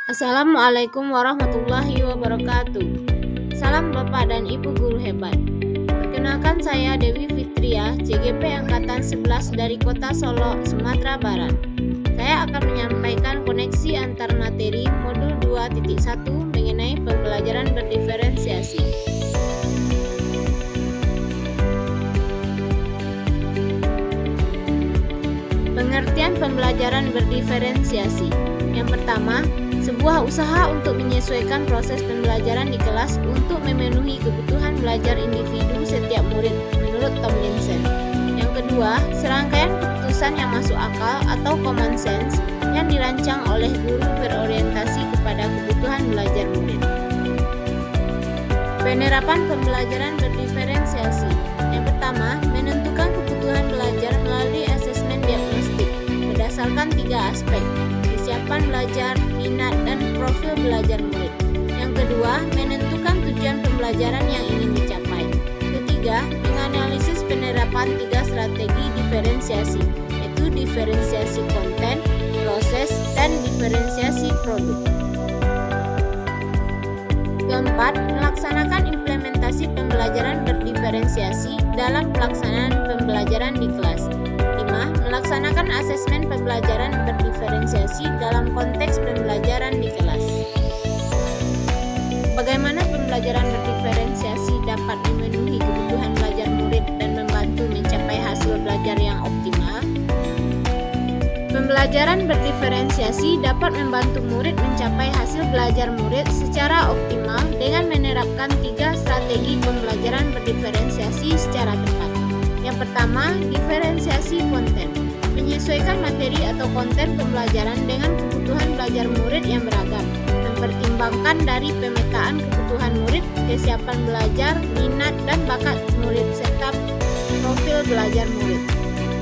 Assalamualaikum warahmatullahi wabarakatuh. Salam Bapak dan Ibu guru hebat. Perkenalkan, saya Dewi Fitria, CGP Angkatan 11 dari Kota Solo, Sumatera Barat. Saya akan menyampaikan koneksi antar materi modul 2.1 mengenai pembelajaran berdiferensiasi. Pengertian pembelajaran berdiferensiasi. Yang pertama, sebuah usaha untuk menyesuaikan proses pembelajaran di kelas untuk memenuhi kebutuhan belajar individu setiap murid menurut Tomlinson. Yang kedua, serangkaian keputusan yang masuk akal atau common sense yang dirancang oleh guru berorientasi kepada kebutuhan belajar murid. Penerapan pembelajaran berdiferensiasi. Yang pertama, menentukan kebutuhan belajar melalui asesmen diagnostik berdasarkan 3 aspek: kesiapan belajar, minat, dan profil belajar murid. Yang kedua, menentukan tujuan pembelajaran yang ingin dicapai. Ketiga, menganalisis penerapan 3 strategi diferensiasi, yaitu diferensiasi konten, proses, dan diferensiasi produk. Keempat, melaksanakan implementasi pembelajaran berdiferensiasi dalam pelaksanaan pembelajaran di kelas. 5. Melaksanakan asesmen pembelajaran berdiferensiasi dalam konteks pembelajaran di kelas. Bagaimana pembelajaran berdiferensiasi dapat memenuhi kebutuhan belajar murid dan membantu mencapai hasil belajar yang optimal? Pembelajaran berdiferensiasi dapat membantu murid mencapai hasil belajar murid secara optimal dengan menerapkan 3 strategi pembelajaran berdiferensiasi secara tepat. Yang pertama, diferensiasi konten. Menyesuaikan materi atau konten pembelajaran dengan kebutuhan belajar murid yang beragam. Mempertimbangkan dari pemetaan kebutuhan murid, kesiapan belajar, minat, dan bakat murid, serta profil belajar murid.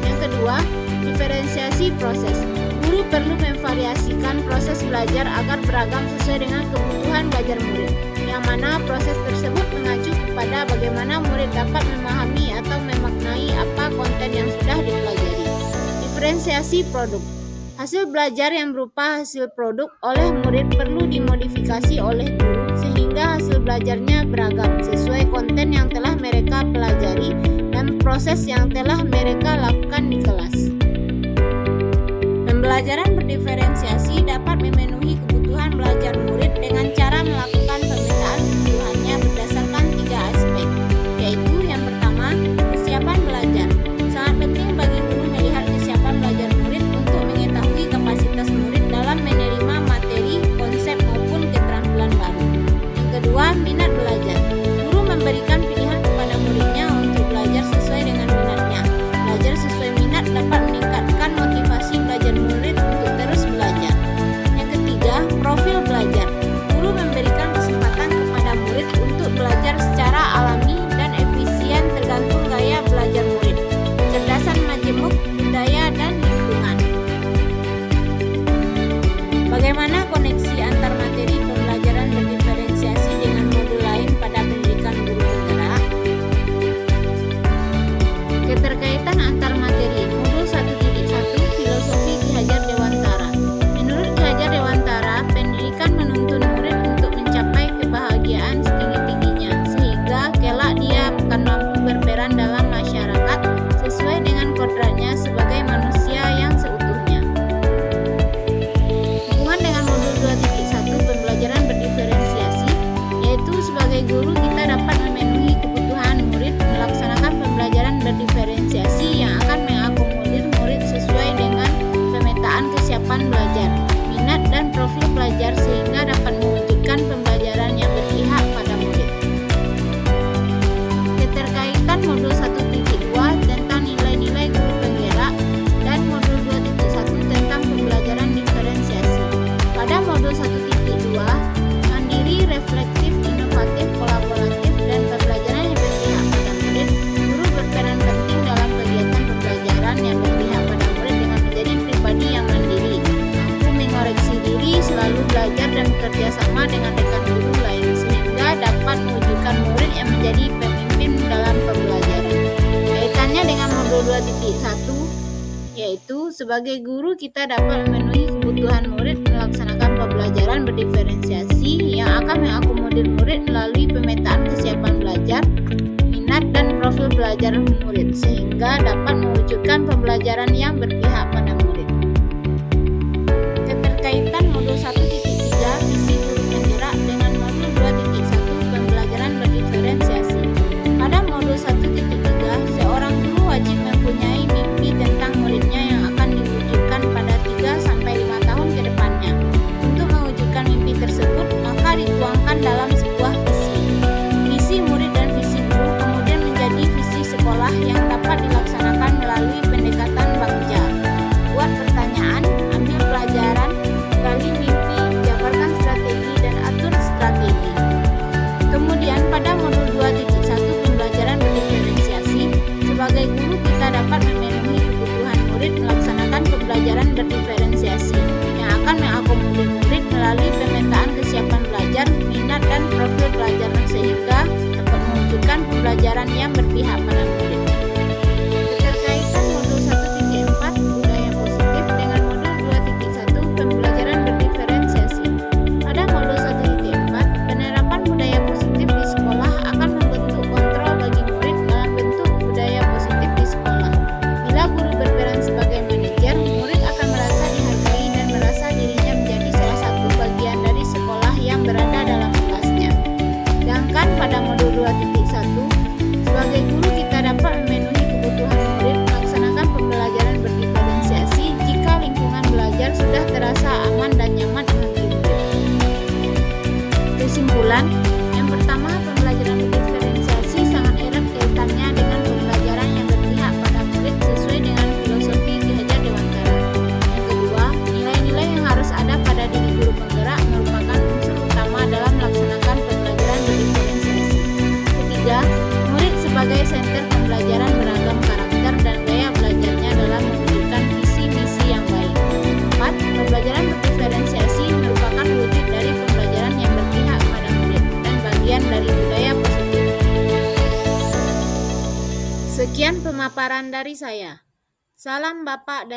Yang kedua, diferensiasi proses. Guru perlu memvariasikan proses belajar agar beragam sesuai dengan kebutuhan belajar murid, yang mana proses tersebut mengacu kepada bagaimana murid dapat memahami atau memaknai apa konten yang sudah dipelajari. Diferensiasi produk. Hasil belajar yang berupa hasil produk oleh murid perlu dimodifikasi oleh guru sehingga hasil belajarnya beragam sesuai konten yang telah mereka pelajari dan proses yang telah mereka lakukan di kelas. Pembelajaran berdiferensiasi dapat memenuhi kebutuhan belajar murid dengan cara melakukan pemetaan kebutuhannya berdasarkan 3 aspek, yaitu yang pertama, kesiapan belajar. Sangat penting bagi guru melihat kesiapan belajar murid untuk mengetahui kapasitas murid dalam menerima materi, konsep maupun keterampilan baru. Yang kedua, minat belajar. Guru memberikan pilihan kepada muridnya untuk belajar sesuai dengan minatnya. Belajar sesuai minat dapat meningkatkan motivasi belajar murid untuk terus belajar. Yang ketiga, profil belajar. Guru memberikan kesempatan kepada murid untuk belajar secara alami dan efisien tergantung gaya belajar murid, kecerdasan majemuk, budaya, dan lingkungan. Bagaimana koneksi antar materi pembelajaran berdiferensiasi dengan modul lain pada pendidikan guru penggerak? Keterkaitan antar materi. Modul 1.1 Filosofi Ki Hajar Dewantara. Menurut Ki Hajar Dewantara, pendidikan menuntun murid untuk mencapai kebahagiaan setinggi-tingginya sehingga kelak dia akan mampu berperan dalam masyarakat sesuai dengan kodratnya sebagai manusia yang seutuhnya. Hubungan dengan modul 2.1 pembelajaran berdiferensiasi, yaitu sebagai guru kita dapat memenuhi kebutuhan murid melaksanakan pembelajaran berdiferensiasi yang akan mengakomodir murid sesuai dengan pemetaan kesiapan belajar, minat, dan profil belajar sehingga dapat mewujudkan pembelajaran yang berpihak pada murid. Keterkaitan modul 1.2 tentang nilai-nilai guru penggerak dan modul 2.1 tentang pembelajaran diferensiasi. Pada modul 1.2, mandiri, reflektif, inovatif, kolaboratif, dan pembelajaran yang berpihak pada murid, guru berperan penting dalam kegiatan pembelajaran yang berpihak pada murid dengan menjadi pribadi yang mandiri, mampu mengoreksi diri, selalu belajar dan bekerja sama dengan rekan guru lain sehingga dapat mewujudkan murid yang menjadi pemimpin dalam pembelajaran. Kaitannya dengan modul 2.1, yaitu sebagai guru kita dapat memenuhi kebutuhan murid melaksanakan pembelajaran berdifferensiasi akan mengakomodir murid melalui pemetaan kesiapan belajar, minat dan profil belajar murid sehingga dapat mewujudkan pembelajaran yang berpihak pada murid. Keterkaitan modul 1.3 visi guru penggerak dengan modul 2.1 pembelajaran berdiferensiasi. Pada modul 1.3, seorang guru wajib mempunyai mimpi tentang muridnya yang akan diwujudkan pada 3-5 tahun ke depannya. Untuk mewujudkan mimpi tersebut, maka dituangkan dalam sebuah visi. Visi murid dan visi guru kemudian menjadi visi sekolah yang dapat dilaksanakan melalui pendekatan bagja. Buat pertanyaan, ambil pelajaran, gali mimpi, jabarkan strategi, dan atur strategi. Kemudian pada modul 2.1 pembelajaran berdiferensiasi, sebagai guru kita dapat memenuhi kebutuhan murid melaksanakan pembelajaran berdiferensiasi yang akan mengakomodir murid melalui pemetaan kesiapan belajar, minat dan profil belajar sehingga dapat mewujudkan pembelajaran yang berpihak pada murid. Keterkaitan modul 1.4 budaya positif dengan modul 2.1 pembelajaran berdiferensiasi. Pada modul 1.4, penerapan budaya positif di sekolah akan membentuk kontrol bagi murid dalam bentuk budaya positif di sekolah. Bila guru berperan sebagai manajer, murid akan merasa dihargai dan merasa dirinya menjadi salah satu bagian dari sekolah yang berada dalam kelasnya. Sedangkan pada modul 2.1, sebagai guru kita dapat memenuhi kebutuhan murid melaksanakan pembelajaran berdiferensiasi jika lingkungan belajar sudah terasa aman dan nyaman bagi murid. Kesimpulan, yang pertama, pembelajaran berdiferensiasi sangat erat kaitannya dengan pembelajaran yang berpihak pada murid sesuai dengan filosofi Ki Hajar Dewantara. Yang kedua, nilai-nilai yang harus ada pada diri guru penggerak merupakan unsur utama dalam melaksanakan pembelajaran berdiferensiasi. Ketiga, murid sebagai senter pembelajaran beragam karakter dan gaya belajarnya dalam mewujudkan visi misi yang baik. Empat, pembelajaran berdiferensiasi merupakan wujud dari pembelajaran yang berpihak pada murid dan bagian dari budaya positif. Sekian pemaparan dari saya. Salam Bapak dan